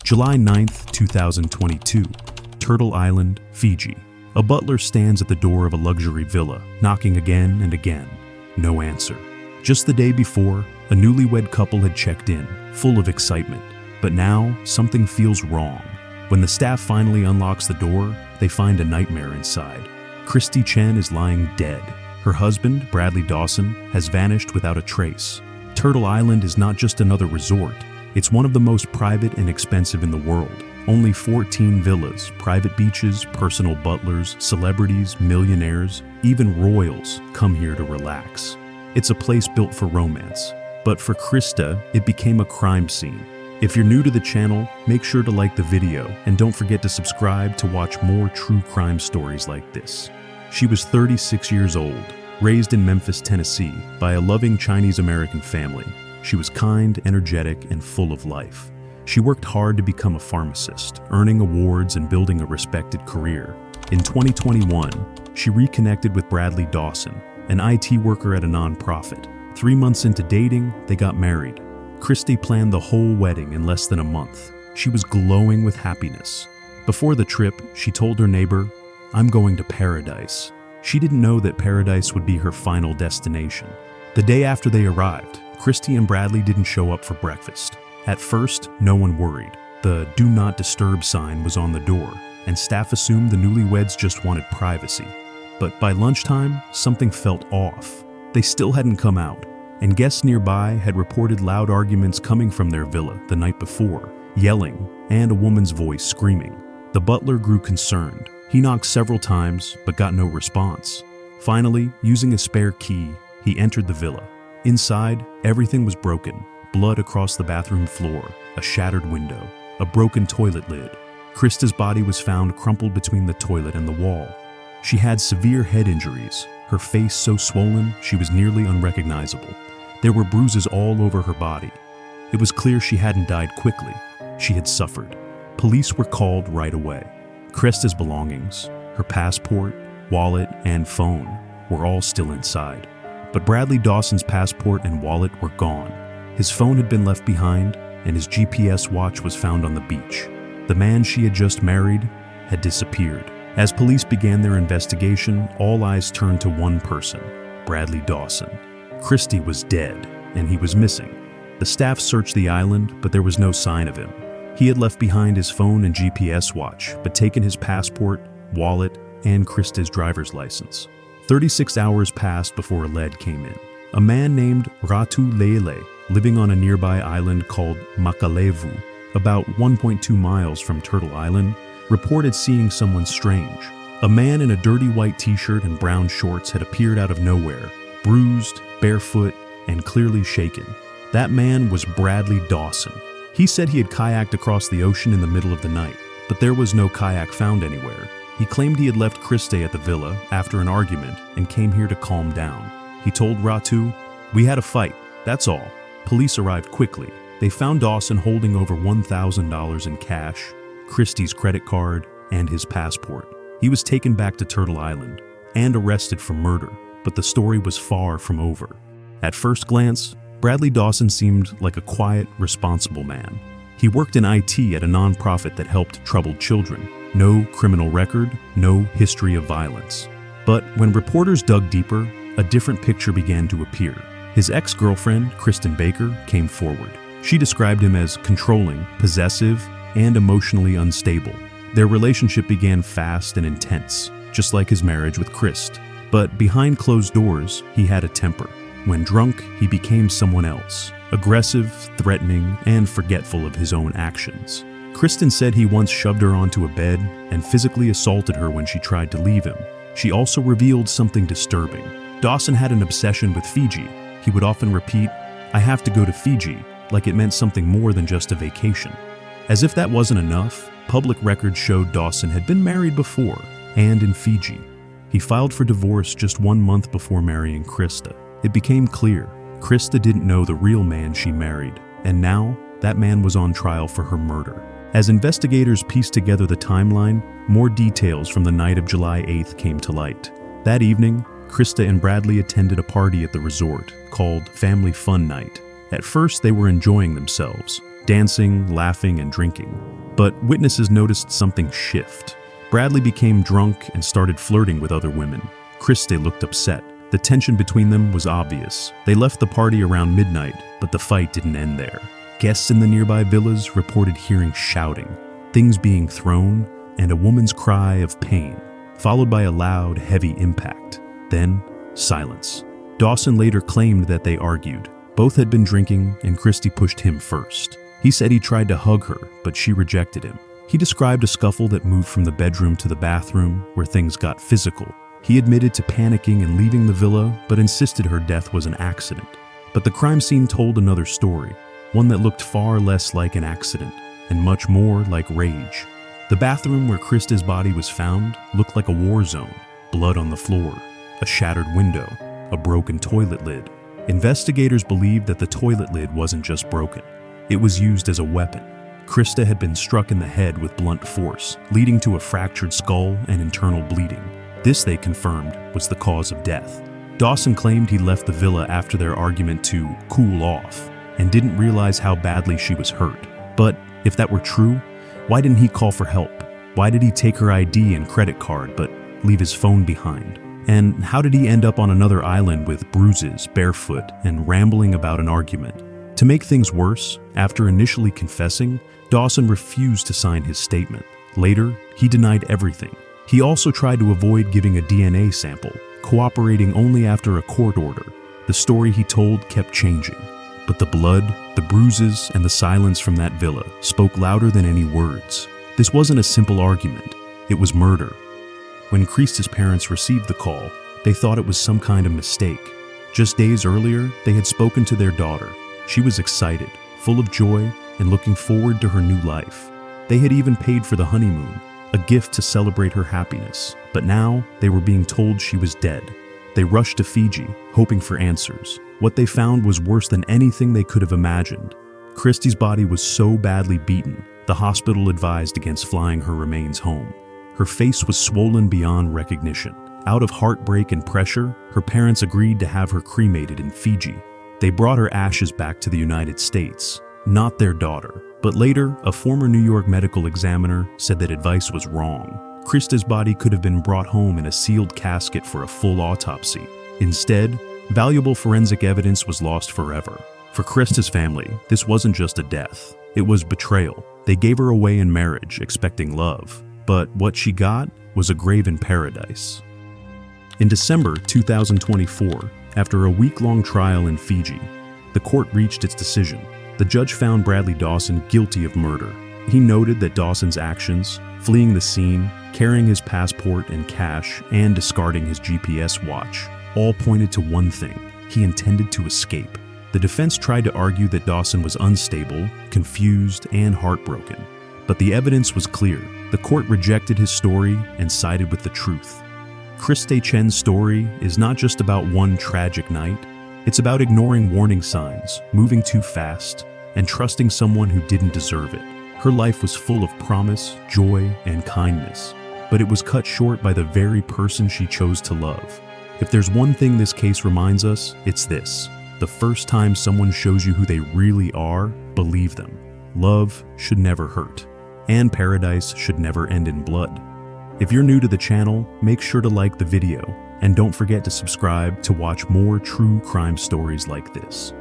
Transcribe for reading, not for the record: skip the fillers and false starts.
July 9th, 2022, Turtle Island, Fiji. A butler stands at the door of a luxury villa, knocking again and again. No answer. Just the day before, a newlywed couple had checked in, full of excitement. But now, something feels wrong. When the staff finally unlocks the door, they find a nightmare inside. Christe Chen is lying dead. Her husband, Bradley Dawson, has vanished without a trace. Turtle Island is not just another resort. It's one of the most private and expensive in the world. Only 14 villas, private beaches, personal butlers, celebrities, millionaires, even royals come here to relax. It's a place built for romance. But for Christe, it became a crime scene. If you're new to the channel, make sure to like the video and don't forget to subscribe to watch more true crime stories like this. She was 36 years old, raised in Memphis, Tennessee, by a loving Chinese-American family. She was kind, energetic, and full of life. She worked hard to become a pharmacist, earning awards and building a respected career. In 2021, she reconnected with Bradley Dawson, an IT worker at a nonprofit. 3 months into dating, they got married. Christe planned the whole wedding in less than a month. She was glowing with happiness. Before the trip, she told her neighbor, "I'm going to paradise." She didn't know that paradise would be her final destination. The day after they arrived, Christe and Bradley didn't show up for breakfast. At first, no one worried. The "Do Not Disturb" sign was on the door, and staff assumed the newlyweds just wanted privacy. But by lunchtime, something felt off. They still hadn't come out, and guests nearby had reported loud arguments coming from their villa the night before, yelling, and a woman's voice screaming. The butler grew concerned. He knocked several times, but got no response. Finally, using a spare key, he entered the villa. Inside, everything was broken. Blood across the bathroom floor, a shattered window, a broken toilet lid. Christe's body was found crumpled between the toilet and the wall. She had severe head injuries, her face so swollen she was nearly unrecognizable. There were bruises all over her body. It was clear she hadn't died quickly. She had suffered. Police were called right away. Christe's belongings, her passport, wallet, and phone were all still inside. But Bradley Dawson's passport and wallet were gone. His phone had been left behind, and his GPS watch was found on the beach. The man she had just married had disappeared. As police began their investigation, all eyes turned to one person, Bradley Dawson. Christe was dead, and he was missing. The staff searched the island, but there was no sign of him. He had left behind his phone and GPS watch, but taken his passport, wallet, and Christe's driver's license. 36 hours passed before a lead came in. A man named Ratu Lele, living on a nearby island called Makalevu, about 1.2 miles from Turtle Island, reported seeing someone strange. A man in a dirty white t-shirt and brown shorts had appeared out of nowhere, bruised, barefoot, and clearly shaken. That man was Bradley Dawson. He said he had kayaked across the ocean in the middle of the night, but there was no kayak found anywhere. He claimed he had left Christe at the villa after an argument and came here to calm down. He told Ratu, "We had a fight, that's all." Police arrived quickly. They found Dawson holding over $1,000 in cash, Christe's credit card, and his passport. He was taken back to Turtle Island and arrested for murder, but the story was far from over. At first glance, Bradley Dawson seemed like a quiet, responsible man. He worked in IT at a nonprofit that helped troubled children. No criminal record, no history of violence. But when reporters dug deeper, a different picture began to appear. His ex-girlfriend, Kristen Baker, came forward. She described him as controlling, possessive, and emotionally unstable. Their relationship began fast and intense, just like his marriage with Christe. But behind closed doors, he had a temper. When drunk, he became someone else, aggressive, threatening, and forgetful of his own actions. Kristen said he once shoved her onto a bed and physically assaulted her when she tried to leave him. She also revealed something disturbing. Dawson had an obsession with Fiji. He would often repeat, "I have to go to Fiji," like it meant something more than just a vacation. As if that wasn't enough, public records showed Dawson had been married before, and in Fiji. He filed for divorce just 1 month before marrying Christe. It became clear, Christe didn't know the real man she married, and now that man was on trial for her murder. As investigators pieced together the timeline, more details from the night of July 8th came to light. That evening, Christe and Bradley attended a party at the resort called Family Fun Night. At first, they were enjoying themselves. dancing, laughing, and drinking. But witnesses noticed something shift. Bradley became drunk and started flirting with other women. Christe looked upset. The tension between them was obvious. They left the party around midnight, but the fight didn't end there. Guests in the nearby villas reported hearing shouting, things being thrown, and a woman's cry of pain, followed by a loud, heavy impact. Then, silence. Dawson later claimed that they argued. Both had been drinking, and Christe pushed him first. He said he tried to hug her, but she rejected him. He described a scuffle that moved from the bedroom to the bathroom, where things got physical. He admitted to panicking and leaving the villa, but insisted her death was an accident. But the crime scene told another story, one that looked far less like an accident, and much more like rage. The bathroom where Christe's body was found looked like a war zone. Blood on the floor, a shattered window, a broken toilet lid. Investigators believed that the toilet lid wasn't just broken. It was used as a weapon. Christe had been struck in the head with blunt force, leading to a fractured skull and internal bleeding. This, they confirmed, was the cause of death. Dawson claimed he left the villa after their argument to cool off and didn't realize how badly she was hurt. But if that were true, why didn't he call for help? Why did he take her ID and credit card but leave his phone behind? And how did he end up on another island with bruises, barefoot, and rambling about an argument? To make things worse, after initially confessing, Dawson refused to sign his statement. Later, he denied everything. He also tried to avoid giving a DNA sample, cooperating only after a court order. The story he told kept changing. But the blood, the bruises, and the silence from that villa spoke louder than any words. This wasn't a simple argument. It was murder. When Christe's parents received the call, they thought it was some kind of mistake. Just days earlier, they had spoken to their daughter. She was excited, full of joy, and looking forward to her new life. They had even paid for the honeymoon, a gift to celebrate her happiness. But now, they were being told she was dead. They rushed to Fiji, hoping for answers. What they found was worse than anything they could have imagined. Christe's body was so badly beaten, the hospital advised against flying her remains home. Her face was swollen beyond recognition. Out of heartbreak and pressure, her parents agreed to have her cremated in Fiji. They brought her ashes back to the United States, not their daughter. But later, a former New York medical examiner said that advice was wrong. Christe's body could have been brought home in a sealed casket for a full autopsy. Instead, valuable forensic evidence was lost forever. For Christe's family, this wasn't just a death. It was betrayal. They gave her away in marriage, expecting love. But what she got was a grave in paradise. In December 2024, after a week-long trial in Fiji, the court reached its decision. The judge found Bradley Dawson guilty of murder. He noted that Dawson's actions, fleeing the scene, carrying his passport and cash, and discarding his GPS watch, all pointed to one thing: he intended to escape. The defense tried to argue that Dawson was unstable, confused, and heartbroken. But the evidence was clear. The court rejected his story and sided with the truth. Christe Chen's story is not just about one tragic night. It's about ignoring warning signs, moving too fast, and trusting someone who didn't deserve it. Her life was full of promise, joy, and kindness, but it was cut short by the very person she chose to love. If there's one thing this case reminds us, it's this: the first time someone shows you who they really are, believe them. Love should never hurt, and paradise should never end in blood. If you're new to the channel, make sure to like the video, and don't forget to subscribe to watch more true crime stories like this.